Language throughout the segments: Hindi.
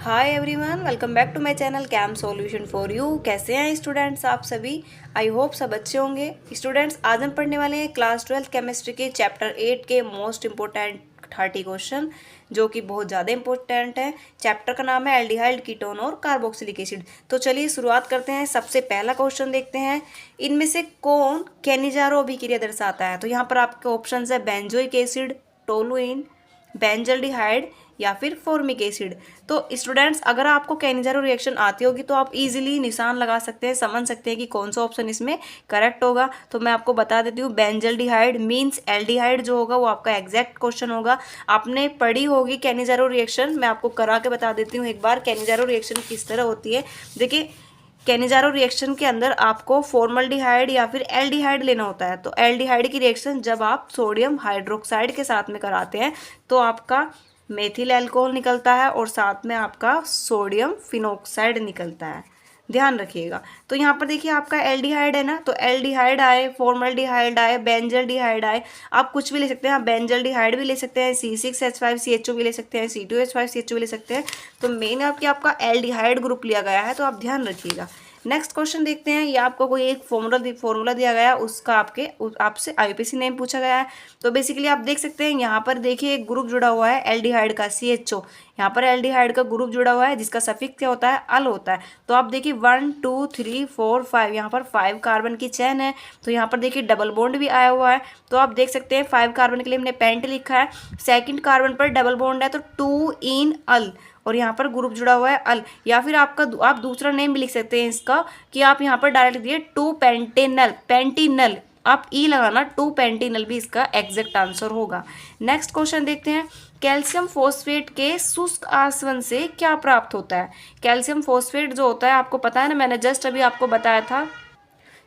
Hi everyone, welcome back to my channel cam solution for you. कैसे हैं स्टूडेंट्स आप सभी? आई होप सब अच्छे होंगे। स्टूडेंट्स, आज हम पढ़ने वाले हैं क्लास 12 केमिस्ट्री के चैप्टर 8 के मोस्ट इम्पोर्टेंट 30 क्वेश्चन, जो कि बहुत ज़्यादा इंपॉर्टेंट है। चैप्टर का नाम है एल्डिहाइड, कीटोन और कार्बोक्सिलिक एसिड। तो चलिए शुरुआत करते हैं। सबसे पहला क्वेश्चन देखते हैं, इनमें से कौन कैनिजारो अभिक्रिया दर्शाता है? तो यहाँ पर आपके ऑप्शन है बेंजोइक एसिड, टोलुइन, बेंजल्डिहाइड या फिर फॉर्मिक एसिड। तो स्टूडेंट्स, अगर आपको कैनिजारो रिएक्शन आती होगी तो आप इजीली निशान लगा सकते हैं, समझ सकते हैं कि कौन सा ऑप्शन इसमें करेक्ट होगा। तो मैं आपको बता देती हूँ, बेंजल्डिहाइड मींस एल्डिहाइड जो होगा वो आपका एग्जैक्ट क्वेश्चन होगा। आपने पढ़ी होगी कैनिजारो रिएक्शन, मैं आपको करा के बता देती हूँ एक बार कैनिजारो रिएक्शन किस तरह होती है। देखिए, कैनिजारो रिएक्शन के अंदर आपको फॉर्मल्डिहाइड या फिर एल्डिहाइड लेना होता है। तो एल्डिहाइड की रिएक्शन जब आप सोडियम हाइड्रोक्साइड के साथ में कराते हैं तो आपका मेथिल अल्कोहल निकलता है और साथ में आपका सोडियम फिनोक्साइड निकलता है, ध्यान रखिएगा। तो यहाँ पर देखिए आपका एल्डिहाइड है ना, तो एल्डिहाइड आए, फॉर्मल्डिहाइड आए, बेंजल्डिहाइड आए, आप कुछ भी ले सकते हैं। आप बेंजल्डिहाइड भी ले सकते हैं, C6H5CHO भी ले सकते हैं, C2H5CHO भी ले सकते हैं। तो मेन आपका एल्डिहाइड ग्रुप लिया गया है, तो आप ध्यान रखिएगा। नेक्स्ट क्वेश्चन देखते हैं। ये आपको कोई एक फॉर्मूला दिया गया है, उसका आपसे आईपीसी नेम पूछा गया है। तो बेसिकली आप देख सकते हैं यहाँ पर देखिए एक ग्रुप जुड़ा हुआ है एल्डिहाइड का, CHO। यहाँ पर एल्डिहाइड का ग्रुप जुड़ा हुआ है जिसका सफिक्स क्या होता है? अल होता है। तो आप देखिए 1 2 3 4 5, यहाँ पर 5 कार्बन की चेन है। तो यहाँ पर देखिए डबल बॉन्ड भी आया हुआ है। तो आप देख सकते हैं 5 कार्बन के लिए हमने पेंट लिखा है, सेकंड कार्बन पर डबल बॉन्ड है तो 2 इन अल, और यहाँ पर ग्रुप जुड़ा हुआ है अल। या फिर आप दूसरा नेम भी लिख सकते हैं इसका, कि आप यहाँ पर डायरेक्ट दिए 2 पेंटेनल, पेंटिनल, आप ई लगाना, 2 पेंटिनल भी इसका एग्जैक्ट आंसर होगा। नेक्स्ट क्वेश्चन देखते हैं, कैल्शियम फॉस्फेट के शुष्क आसवन से क्या प्राप्त होता है? कैल्शियम फॉस्फेट जो होता है आपको पता है ना, मैंने जस्ट अभी आपको बताया था।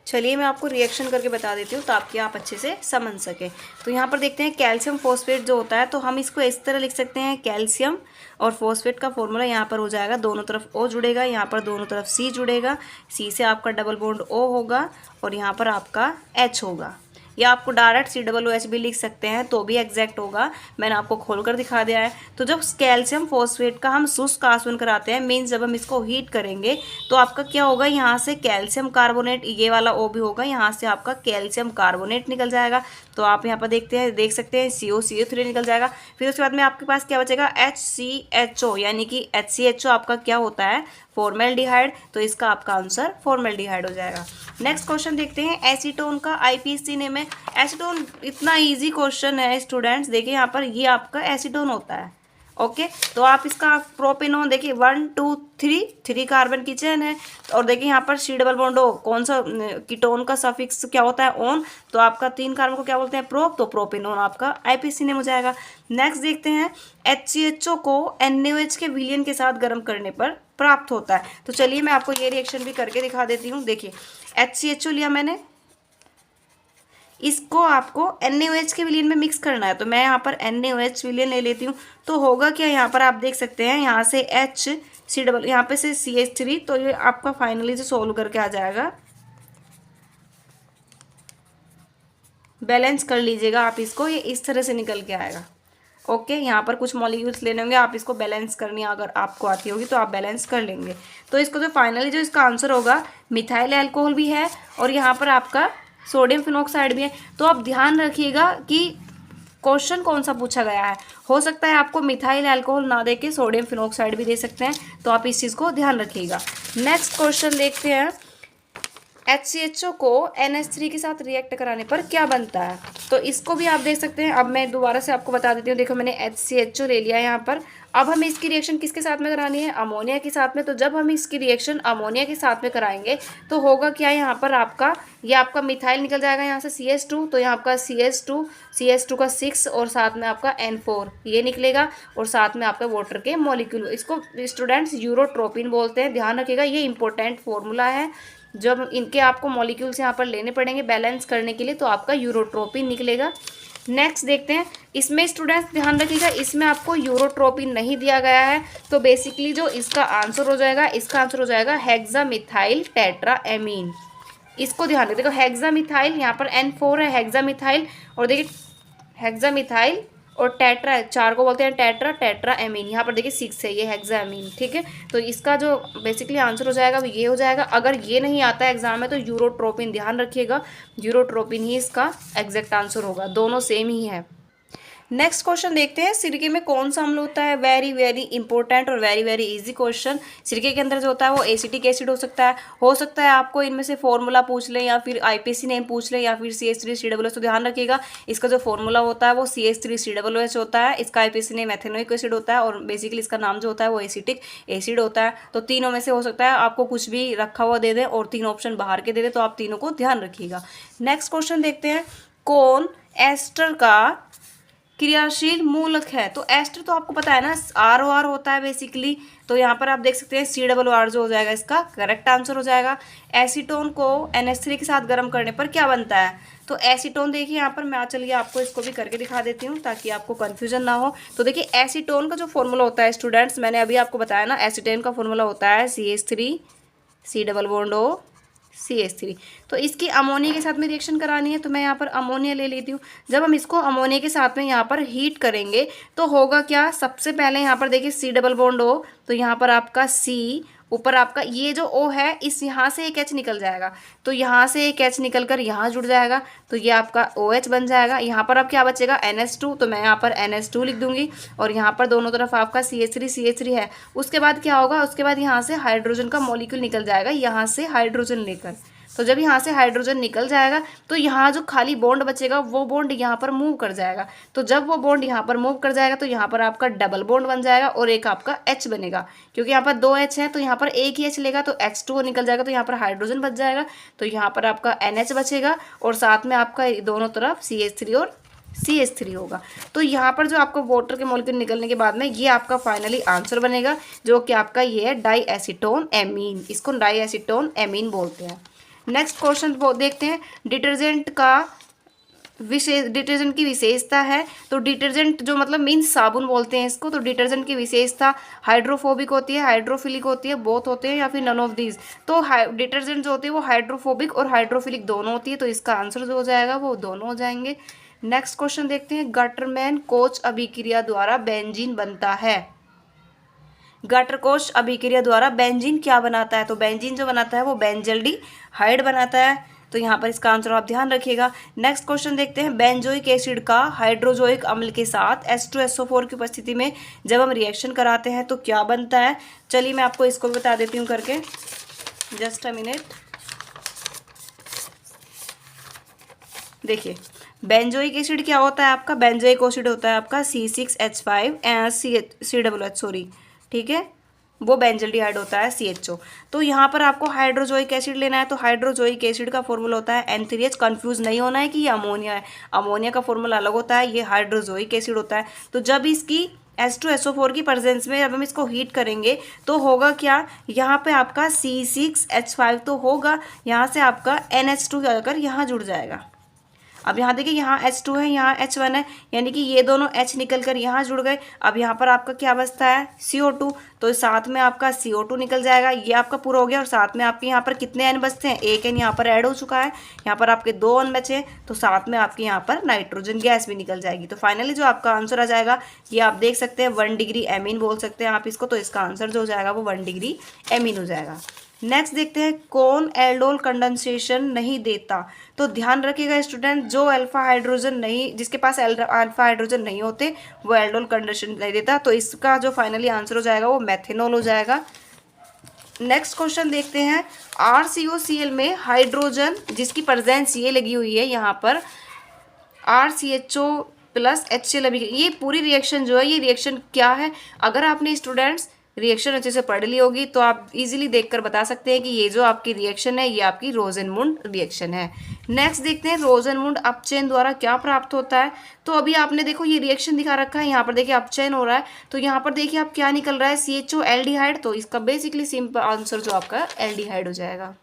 चलिए मैं आपको रिएक्शन करके बता देती हूँ ताकि आप अच्छे से समझ सकें। तो यहाँ पर देखते हैं कैल्शियम फॉस्फेट जो होता है, तो हम इसको इस तरह लिख सकते हैं, कैल्शियम और फॉस्फेट का फॉर्मूला यहाँ पर हो जाएगा, दोनों तरफ O जुड़ेगा, यहाँ पर दोनों तरफ C जुड़ेगा, C से आपका डबल बॉन्ड O होगा और यहाँ पर आपका H होगा। या आपको डायरेक्ट COOH भी लिख सकते हैं तो भी एग्जैक्ट होगा, मैंने आपको खोलकर दिखा दिया है। तो जब कैल्शियम फॉस्फेट का हम शुष्क आसवन कराते हैं, मीन्स जब हम इसको हीट करेंगे तो आपका क्या होगा, यहाँ से कैल्शियम कार्बोनेट, ये वाला O भी होगा, यहाँ से आपका कैल्शियम कार्बोनेट निकल जाएगा। तो आप यहाँ पर देख सकते हैं COCO3 निकल जाएगा। फिर उसके बाद में आपके पास क्या बचेगा, HCHO, यानी कि HCHO आपका क्या होता है, फॉर्मेल्डिहाइड। तो इसका आपका आंसर फॉर्मेल्डिहाइड हो जाएगा। नेक्स्ट क्वेश्चन देखते हैं, एसीटोन का आईपीसी नेम है। एसीटोन इतना इजी क्वेश्चन है स्टूडेंट्स, देखिए यहाँ पर ये आपका एसीटोन होता है। ओके, तो आप इसका प्रोपेनोन देखिए 1 2 3 कार्बन की चेन है, और देखिए यहाँ पर C डबल बॉन्ड O, कौन सा कीटोन का सफिक्स क्या होता है, ओन। तो आपका 3 कार्बन को क्या बोलते हैं, प्रोप, तो प्रोपेनोन आपका आईपीसी नेम हो जाएगा। नेक्स्ट देखते हैं, HCHO को NaOH के विलयन के साथ गर्म करने पर प्राप्त होता है। तो चलिए मैं आपको ये रिएक्शन भी करके दिखा देती हूँ। देखिए HCHO लिया मैंने, इसको आपको NaOH के विलयन में मिक्स करना है। तो मैं यहाँ पर NaOH विलयन ले लेती हूँ। तो होगा क्या, यहाँ पर आप देख सकते हैं, यहाँ से H C डबल, यहाँ पे से CH3, तो ये आपका फाइनली से सोल्व करके आ जाएगा। बैलेंस कर लीजिएगा आप इसको, ये इस तरह से निकल के आएगा। ओके, यहाँ पर कुछ मॉलिक्यूल्स लेने होंगे, आप इसको बैलेंस करनी अगर आपको आती होगी तो आप बैलेंस कर लेंगे। तो इसको जो फाइनली जो इसका आंसर होगा, मिथाइल अल्कोहल भी है और यहाँ पर आपका सोडियम फिनोक्साइड भी है। तो आप ध्यान रखिएगा कि क्वेश्चन कौन सा पूछा गया है। हो सकता है आपको मिथाइल अल्कोहल ना दे के सोडियम फिनोक्साइड भी दे सकते हैं, तो आप इस चीज़ को ध्यान रखिएगा। नेक्स्ट क्वेश्चन देखते हैं, HCHO को NH3 के साथ रिएक्ट कराने पर क्या बनता है? तो इसको भी आप देख सकते हैं। अब मैं दोबारा से आपको बता देती हूँ, देखो मैंने HCHO ले लिया है यहाँ पर। अब हमें इसकी रिएक्शन किसके साथ में करानी है, अमोनिया के साथ में। तो जब हम इसकी रिएक्शन अमोनिया के साथ में कराएंगे तो होगा क्या, यहाँ पर ये आपका मिथाइल निकल जाएगा, यहाँ से CH2, तो यहाँ आपका CH2 का 6 और साथ में आपका N4 ये निकलेगा, और साथ में आपका वाटर के मॉलिक्यूल। इसको स्टूडेंट्स यूरोट्रोपिन बोलते हैं, ध्यान रखिएगा, ये इंपॉर्टेंट फॉर्मूला है। जब इनके आपको मॉलिक्यूल्स यहाँ पर लेने पड़ेंगे बैलेंस करने के लिए, तो आपका यूरोट्रोपिन निकलेगा। नेक्स्ट देखते हैं, इसमें स्टूडेंट्स ध्यान रखिएगा, इसमें आपको यूरोट्रोपिन नहीं दिया गया है। तो बेसिकली जो इसका आंसर हो जाएगा, इसका आंसर हो जाएगा हेक्सामिथाइल टेट्राएमीन। इसको ध्यान रखिएगा, हेक्सामिथाइल, यहाँ पर N4 है हेक्सामिथाइल, और देखिए हेक्सामिथाइल और टेट्रा, 4 को बोलते हैं टेट्रा, टेट्रा एमीन। यहाँ पर देखिए 6 है, ये हेक्सामीन, ठीक है। तो इसका जो बेसिकली आंसर हो जाएगा वो ये हो जाएगा। अगर ये नहीं आता है एग्जाम में तो यूरोट्रोपिन, ध्यान रखिएगा यूरोट्रोपिन ही इसका एग्जैक्ट आंसर होगा, दोनों सेम ही है। नेक्स्ट क्वेश्चन देखते हैं, सिरके में कौन सा अम्ल होता है। वेरी वेरी इंपॉर्टेंट और वेरी वेरी इजी क्वेश्चन। सिरके के अंदर जो होता है वो एसिटिक एसिड हो सकता है आपको इनमें से फॉर्मूला पूछ लें या फिर आईपीसी नेम पूछ लें या फिर CH3COOH। तो ध्यान रखिएगा इसका जो फॉर्मूला होता है वो CH3COOH होता है, इसका आईपीसी नेम एथेनोइक एसिड होता है और बेसिकली इसका नाम जो होता है वो एसिटिक एसिड होता है। तो तीनों में से हो सकता है आपको कुछ भी रखा हुआ दे दें और 3 ऑप्शन बाहर के दे दें, तो आप तीनों को ध्यान रखिएगा। नेक्स्ट क्वेश्चन देखते हैं, कौन एस्टर का क्रियाशील मूलक है। तो एस्टर तो आपको पता है ना, ROR होता है बेसिकली। तो यहाँ पर आप देख सकते हैं COR जो हो जाएगा इसका करेक्ट आंसर हो जाएगा। एसीटोन को NH3 के साथ गर्म करने पर क्या बनता है। तो एसीटोन देखिए यहाँ पर मैं चलिए आपको इसको भी करके दिखा देती हूँ ताकि आपको कन्फ्यूजन ना हो। तो देखिए एसीटोन का जो फॉर्मूला होता है स्टूडेंट्स, मैंने अभी आपको बताया ना, एसीटेन का फॉर्मूला होता है CH3 COO तो इसकी अमोनिया के साथ में रिएक्शन करानी है, तो मैं यहाँ पर अमोनिया ले लेती हूँ। जब हम इसको अमोनिया के साथ में यहाँ पर हीट करेंगे तो होगा क्या, सबसे पहले यहाँ पर देखिए COO, तो यहाँ पर आपका C, ऊपर आपका ये जो O है, इस यहाँ से एक H निकल जाएगा, तो यहाँ से एक H निकल कर यहाँ जुड़ जाएगा, तो ये आपका OH बन जाएगा। यहाँ पर अब क्या बचेगा NH2, तो मैं यहाँ पर NH2 लिख दूंगी और यहाँ पर दोनों तरफ आपका CH3 है। उसके बाद क्या होगा, उसके बाद यहाँ से हाइड्रोजन का मॉलिक्यूल निकल जाएगा, यहाँ से हाइड्रोजन लेकर। तो जब यहाँ से हाइड्रोजन निकल जाएगा तो यहाँ जो खाली बॉन्ड बचेगा वो बॉन्ड यहाँ पर मूव कर जाएगा। तो जब वो बॉन्ड यहाँ पर मूव कर जाएगा तो यहाँ पर आपका डबल बॉन्ड बन जाएगा और एक आपका H बनेगा, क्योंकि यहाँ पर 2 H है तो यहाँ पर एक ही H लेगा तो H2O निकल जाएगा, तो यहाँ पर हाइड्रोजन बच जाएगा, तो यहाँ पर आपका NH बचेगा और साथ में आपका दोनों तरफ CH3 और CH3 होगा। तो यहाँ पर जो आपको वाटर के मॉलिक्यूल निकलने के बाद में ये आपका फाइनली आंसर बनेगा, जो कि आपका ये है डाईएसीटोन एमीन। इसको डाईएसीटोन एमीन बोलते हैं। नेक्स्ट क्वेश्चन देखते हैं, डिटर्जेंट की विशेषता है। तो डिटर्जेंट जो मतलब मीन्स साबुन बोलते हैं इसको। तो डिटर्जेंट की विशेषता हाइड्रोफोबिक होती है, हाइड्रोफिलिक होती है, बोथ होते हैं या फिर नन ऑफ दीज। तो डिटर्जेंट जो होती है वो हाइड्रोफोबिक और हाइड्रोफिलिक दोनों होती है, तो इसका आंसर जो हो जाएगा वो दोनों हो जाएंगे। नेक्स्ट क्वेश्चन देखते हैं, गटरमैन कोच अभिक्रिया द्वारा बेंजीन बनता है। गटरकोश अभिक्रिया द्वारा बेंजीन क्या बनाता है। तो बेंजीन जो बनाता है वो बेंजल्डिहाइड बनाता है, तो यहाँ पर इसका आंसर आप ध्यान रखिएगा। नेक्स्ट क्वेश्चन देखते हैं, बेंजोइक एसिड का हाइड्रोजोइक अम्ल के साथ H2SO4 की उपस्थिति में जब हम रिएक्शन कराते हैं तो क्या बनता है। चलिए मैं आपको इसको भी बता देती हूँ करके, जस्ट अ मिनट। देखिए बेंजोइक एसिड क्या होता है आपका, बेंजोइक एसिड होता है आपका C6H5COOH, ठीक है, वो बेंजल्डिहाइड होता है CHO। तो यहाँ पर आपको हाइड्रोजोइक एसिड लेना है, तो हाइड्रोजोइक एसिड का फॉर्मूला होता है N3H। कंफ्यूज नहीं होना है कि ये अमोनिया है, अमोनिया का फॉर्मूला अलग होता है, ये हाइड्रोजोइक एसिड होता है। तो जब इसकी H2SO4 की प्रेजेंस में जब हम इसको हीट करेंगे तो होगा क्या, यहाँ पे आपका C6H5 तो होगा, यहाँ से आपका NH2 जाकर यहाँ जुड़ जाएगा। अब यहाँ देखिए यहाँ H2 है, यहाँ H1 है, यानी कि ये दोनों H निकल कर यहाँ जुड़ गए। अब यहाँ पर आपका क्या बचता है, CO2, तो साथ में आपका CO2 निकल जाएगा। ये आपका पूरा हो गया और साथ में आपके यहाँ पर कितने N बचते हैं, एक N यहाँ पर ऐड हो चुका है, यहाँ पर आपके 2 N बचे, तो साथ में आपके यहाँ पर नाइट्रोजन गैस भी निकल जाएगी। तो फाइनली जो आपका आंसर आ जाएगा ये आप देख सकते हैं 1 डिग्री एमीन बोल सकते हैं आप इसको, तो इसका आंसर जो हो जाएगा वो 1 डिग्री एमीन हो जाएगा। नेक्स्ट देखते हैं, कौन एल्डोल कंडेंसेशन नहीं देता। तो ध्यान रखिएगा स्टूडेंट, जो अल्फा हाइड्रोजन नहीं, जिसके पास अल्फा हाइड्रोजन नहीं होते वो एल्डोल कंडेंसेशन नहीं देता, तो इसका जो फाइनली आंसर हो जाएगा वो मेथेनॉल हो जाएगा। नेक्स्ट क्वेश्चन देखते हैं, RCOCl में हाइड्रोजन जिसकी प्रेजेंस ये लगी हुई है यहाँ पर RCHO प्लस HCl अभी, ये पूरी रिएक्शन जो है ये रिएक्शन क्या है। अगर आपने स्टूडेंट्स रिएक्शन अच्छे से पढ़ ली होगी तो आप इजीली देखकर बता सकते हैं कि ये जो आपकी रिएक्शन है ये आपकी रोजेनमुंड रिएक्शन है। नेक्स्ट देखते हैं, रोजेनमुंड अपचयन द्वारा क्या प्राप्त होता है। तो अभी आपने देखो ये रिएक्शन दिखा रखा है, यहाँ पर देखिए अपचयन हो रहा है, तो यहाँ पर देखिए आप क्या निकल रहा है, CHO एल्डिहाइड, तो इसका बेसिकली सिंपल आंसर जो आपका एल्डिहाइड हो जाएगा।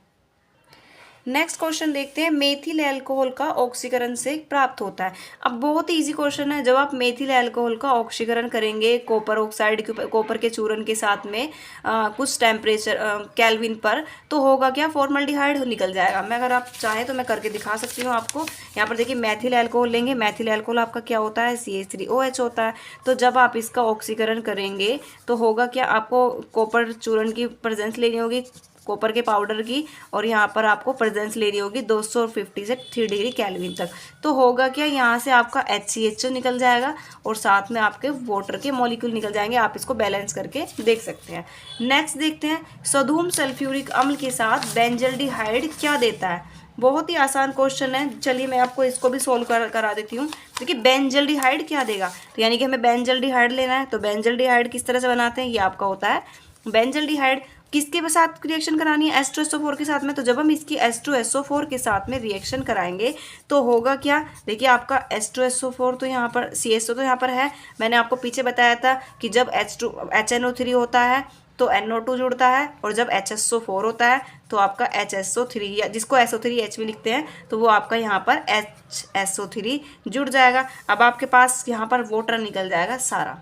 नेक्स्ट क्वेश्चन देखते हैं, मेथिल अल्कोहल का ऑक्सीकरण से प्राप्त होता है। अब बहुत ही इजी क्वेश्चन है, जब आप मेथिल अल्कोहल का ऑक्सीकरण करेंगे कॉपर ऑक्साइड के कॉपर के चूर्ण के साथ में कुछ टेम्परेचर केल्विन पर, तो होगा क्या, फॉर्मल्डिहाइड निकल जाएगा। मैं अगर आप चाहें तो मैं करके दिखा सकती हूँ आपको। यहाँ पर देखिए मेथिल अल्कोहल लेंगे, मेथिल अल्कोहल आपका क्या होता है, CH3OH होता है। तो जब आप इसका ऑक्सीकरण करेंगे तो होगा क्या, आपको कॉपर चूर्ण की प्रेजेंस लेनी होगी, कॉपर के पाउडर की, और यहाँ पर आपको प्रेजेंस लेनी होगी 250 से 3 डिग्री केल्विन तक। तो होगा क्या, यहाँ से आपका HCHO निकल जाएगा और साथ में आपके वाटर के मॉलिक्यूल निकल जाएंगे। आप इसको बैलेंस करके देख सकते हैं। नेक्स्ट देखते हैं, सोडियम सल्फ्यूरिक अम्ल के साथ बेंजल्डिहाइड क्या देता है। बहुत ही आसान क्वेश्चन है, चलिए मैं आपको इसको भी सोल्व करा देती हूँ। देखिए बेंजल्डिहाइड क्या देगा, तो यानी कि हमें बेंजल्डिहाइड लेना है। तो बेंजल्डिहाइड किस तरह से बनाते हैं, ये आपका होता है बेंजल्डिहाइड। किसके साथ रिएक्शन करानी है, H2SO4 के साथ में। तो जब हम इसकी H2SO4 के साथ में रिएक्शन कराएंगे तो होगा क्या, देखिए आपका H2SO4 तो यहाँ पर, CSO तो यहाँ पर है। मैंने आपको पीछे बताया था कि जब HNO3 होता है तो NO2 जुड़ता है, और जब HSO4 होता है तो आपका HSO3, या जिसको SO3H भी लिखते हैं, तो वो आपका यहाँ पर HSO3 जुड़ जाएगा। अब आपके पास यहाँ पर वाटर निकल जाएगा सारा।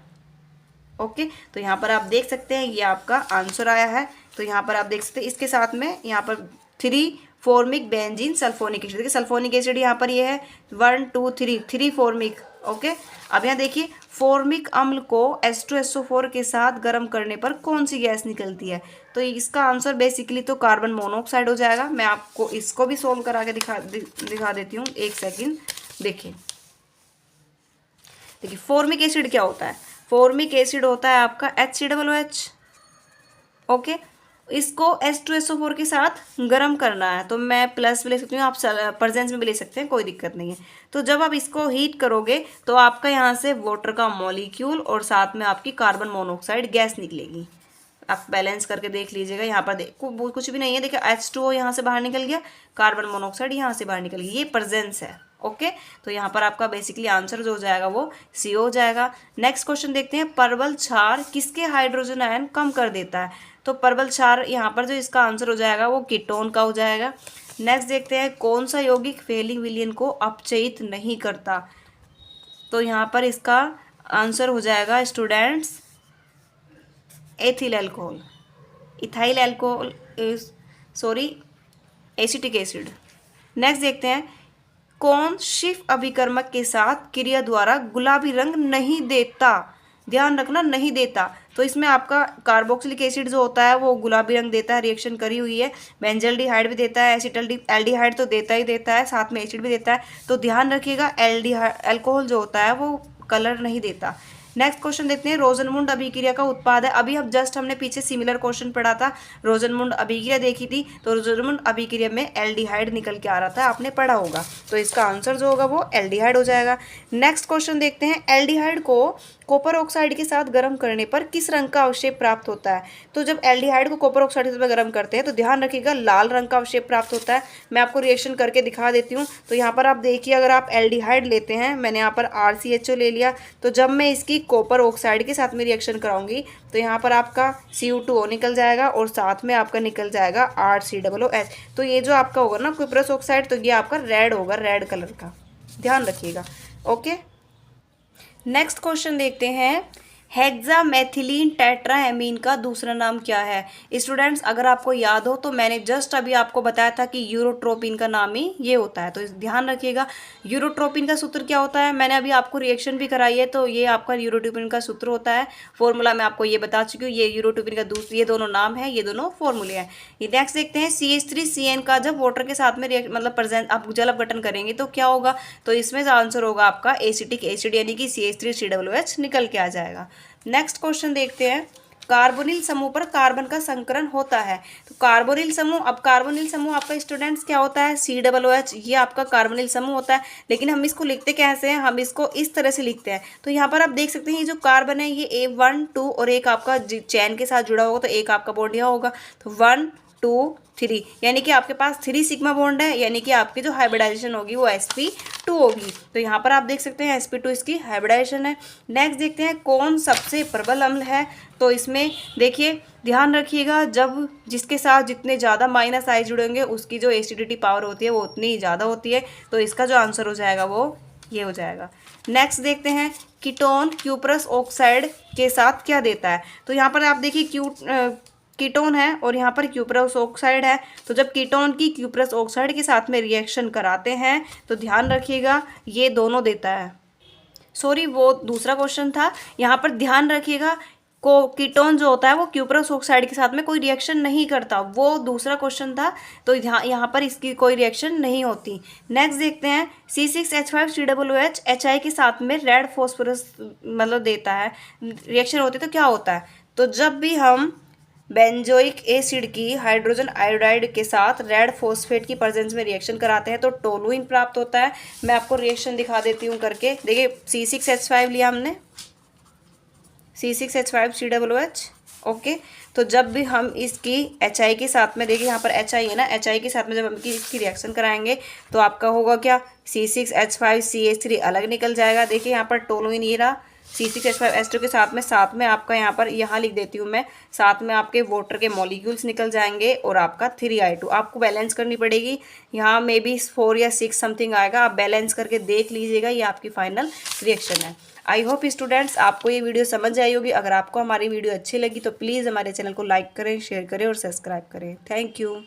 ओके, तो यहाँ पर आप देख सकते हैं ये आपका आंसर आया है। तो यहाँ पर आप देख सकते हैं इसके साथ में यहाँ पर 3 फॉर्मिक बेंजीन सल्फोनिक एसिड, देखिए सल्फोनिक एसिड यहाँ पर ये है 1 2 3 फॉर्मिक। ओके, अब यहाँ देखिए फॉर्मिक अम्ल को H2SO4 के साथ गर्म करने पर कौन सी गैस निकलती है। तो इसका आंसर बेसिकली तो कार्बन मोनोऑक्साइड हो जाएगा। मैं आपको इसको भी सोल्व करा के दिखा देती हूँ, एक सेकेंड। देखिए फॉर्मिक एसिड क्या होता है, फॉर्मिक एसिड होता है आपका HCOOH। ओके, इसको H2SO4 के साथ गर्म करना है, तो मैं प्लस भी ले सकती हूँ, आप प्रेजेंस में भी ले सकते हैं, कोई दिक्कत नहीं है। तो जब आप इसको हीट करोगे तो आपका यहाँ से वाटर का मॉलिक्यूल और साथ में आपकी कार्बन मोनोऑक्साइड गैस निकलेगी। आप बैलेंस करके देख लीजिएगा, यहाँ पर देखो कुछ भी नहीं है। देखिए H2O यहाँ से बाहर निकल गया, कार्बन मोनोऑक्साइड यहाँ से बाहर निकल गई, ये प्रेजेंस है। ओके, तो यहाँ पर आपका बेसिकली आंसर जो हो जाएगा वो CO हो जाएगा। नेक्स्ट क्वेश्चन देखते हैं, परवल क्षार किसके हाइड्रोजन आयन कम कर देता है। तो परवल क्षार यहाँ पर जो इसका आंसर हो जाएगा वो कीटोन का हो जाएगा। नेक्स्ट देखते हैं, कौन सा यौगिक फेलिंग विलयन को अपचयित नहीं करता। तो यहाँ पर इसका आंसर हो जाएगा students ethyl alcohol, ethyl alcohol, acetic acid. Next देखते हैं, कौन शिफ अभिकर्मक के साथ क्रिया द्वारा गुलाबी रंग नहीं देता। ध्यान रखना, नहीं देता। तो इसमें आपका कार्बोक्सिलिक एसिड जो होता है वो गुलाबी रंग देता है, रिएक्शन करी हुई है। बेंजल्डिहाइड भी देता है, एल्डिहाइड तो देता ही देता है, साथ में एसिड भी देता है। तो ध्यान रखिएगा अल्कोहल जो होता है वो कलर नहीं देता। नेक्स्ट क्वेश्चन देखते हैं, रोजनमुंड अभिक्रिया का उत्पाद है। अभी हम जस्ट हमने पीछे सिमिलर क्वेश्चन पढ़ा था, रोजनमुंड अभिक्रिया देखी थी। तो रोजनमुंड अभिक्रिया में एल्डिहाइड निकल के आ रहा था, आपने पढ़ा होगा। तो इसका आंसर जो होगा वो एल्डिहाइड हो जाएगा। नेक्स्ट क्वेश्चन देखते हैं, एल्डिहाइड को कॉपर ऑक्साइड के साथ गर्म करने पर किस रंग का अवशेप प्राप्त होता है। तो जब एल्डिहाइड को कॉपर ऑक्साइड के साथ गर्म करते हैं तो ध्यान रखिएगा लाल रंग का अवशेप प्राप्त होता है। मैं आपको रिएक्शन करके दिखा देती हूँ। तो यहाँ पर आप देखिए, अगर आप एल्डिहाइड लेते हैं, मैंने यहाँ पर RCHO ले लिया, तो जब मैं इसकी कॉपर ऑक्साइड के साथ में रिएक्शन कराऊंगी तो यहाँ पर आपका CU2O निकल जाएगा और साथ में आपका निकल जाएगा RCOOH। तो ये जो आपका होगा ना कुप्रस ऑक्साइड, तो ये आपका रेड होगा, रेड कलर का, ध्यान रखिएगा। ओके, नेक्स्ट क्वेश्चन देखते हैं, हेक्सामेथिलीन टेट्राएमीन का दूसरा नाम क्या है। स्टूडेंट्स अगर आपको याद हो तो मैंने जस्ट अभी आपको बताया था कि यूरोट्रोपिन का नाम ही ये होता है। तो ध्यान रखिएगा, यूरोट्रोपिन का सूत्र क्या होता है, मैंने अभी आपको रिएक्शन भी कराई है। तो ये आपका यूरोट्रोपिन का सूत्र होता है, फॉर्मूला मैं आपको ये बता चुकी हूँ। ये यूरोट्रोपिन का ये दोनों नाम है, ये दोनों फॉर्मूले हैं। ये नेक्स्ट देखते हैं, CH3CN का जब वाटर के साथ में मतलब प्रेजेंट आप जल अपघटन करेंगे तो क्या होगा। तो इसमें आंसर होगा आपका एसिटिक एसिड, यानी कि CH3COOH निकल के आ जाएगा। नेक्स्ट क्वेश्चन देखते हैं, कार्बोनिल समूह पर कार्बन का संकरण होता है। तो कार्बोनिल समूह, अब कार्बोनिल समूह आपका स्टूडेंट्स क्या होता है, COOH, ये आपका कार्बोनिल समूह होता है। लेकिन हम इसको लिखते कैसे हैं, हम इसको इस तरह से लिखते हैं। तो यहाँ पर आप देख सकते हैं ये जो कार्बन है ये A1 2 और एक आपका चैन के साथ जुड़ा होगा, तो एक आपका बॉन्ड यहाँ होगा। तो 1 sp2 3, यानी कि आपके पास 3 सिग्मा बॉन्ड है, यानी कि आपकी जो हाइब्रिडाइजेशन होगी वो sp2 होगी। तो यहाँ पर आप देख सकते हैं sp2 इसकी हाइब्रिडाइजेशन है। नेक्स्ट देखते हैं कौन सबसे प्रबल अम्ल है। तो इसमें देखिए ध्यान रखिएगा, जब जिसके साथ जितने ज़्यादा माइनस आई जुड़ेंगे उसकी जो एसिडिटी पावर होती है वो उतनी ही ज़्यादा होती है। तो इसका जो आंसर हो जाएगा वो ये हो जाएगा। नेक्स्ट देखते हैं कीटोन क्यूप्रस ऑक्साइड के साथ क्या देता है। तो यहाँ पर आप देखिए कीटोन है और यहाँ पर क्यूप्रस ऑक्साइड है। तो जब कीटोन की क्यूप्रस ऑक्साइड के साथ में रिएक्शन कराते हैं तो ध्यान रखिएगा ये दोनों देता है। सॉरी, वो दूसरा क्वेश्चन था। यहाँ पर ध्यान रखिएगा को कीटोन जो होता है वो क्यूप्रस ऑक्साइड के साथ में कोई रिएक्शन नहीं करता, वो दूसरा क्वेश्चन था। तो यहाँ पर इसकी कोई रिएक्शन नहीं होती। नेक्स्ट देखते हैं C6H5COOH HI के साथ में रेड फॉस्फोरस मतलब देता है, रिएक्शन होती है तो क्या होता है। तो जब भी हम बेंजोइक एसिड की हाइड्रोजन आयोडाइड के साथ रेड फॉस्फेट की प्रेजेंस में रिएक्शन कराते हैं तो टोलुइन प्राप्त होता है। मैं आपको रिएक्शन दिखा देती हूँ करके। देखिए C6H5 लिया हमने, C6H5COOH, ओके। तो जब भी हम इसकी HI के साथ में, देखिए यहाँ पर HI है ना, HI के साथ में जब हम इसकी रिएक्शन कराएंगे तो आपका होगा क्या, C6H5CH3 अलग निकल जाएगा। देखिए यहाँ पर टोलुइन ये रहा C6H5H2 के साथ में आपका यहाँ पर यहाँ लिख देती हूँ मैं, साथ में आपके वाटर के मॉलिक्यूल्स निकल जाएंगे और आपका 3I2 आपको बैलेंस करनी पड़ेगी। यहाँ मे बी 4 या 6 समथिंग आएगा, आप बैलेंस करके देख लीजिएगा, ये आपकी फाइनल रिएक्शन है। आई होप स्टूडेंट्स आपको ये वीडियो समझ आई होगी। अगर आपको हमारी वीडियो अच्छी लगी तो प्लीज़ हमारे चैनल को लाइक करें, शेयर करें और सब्सक्राइब करें। Thank you.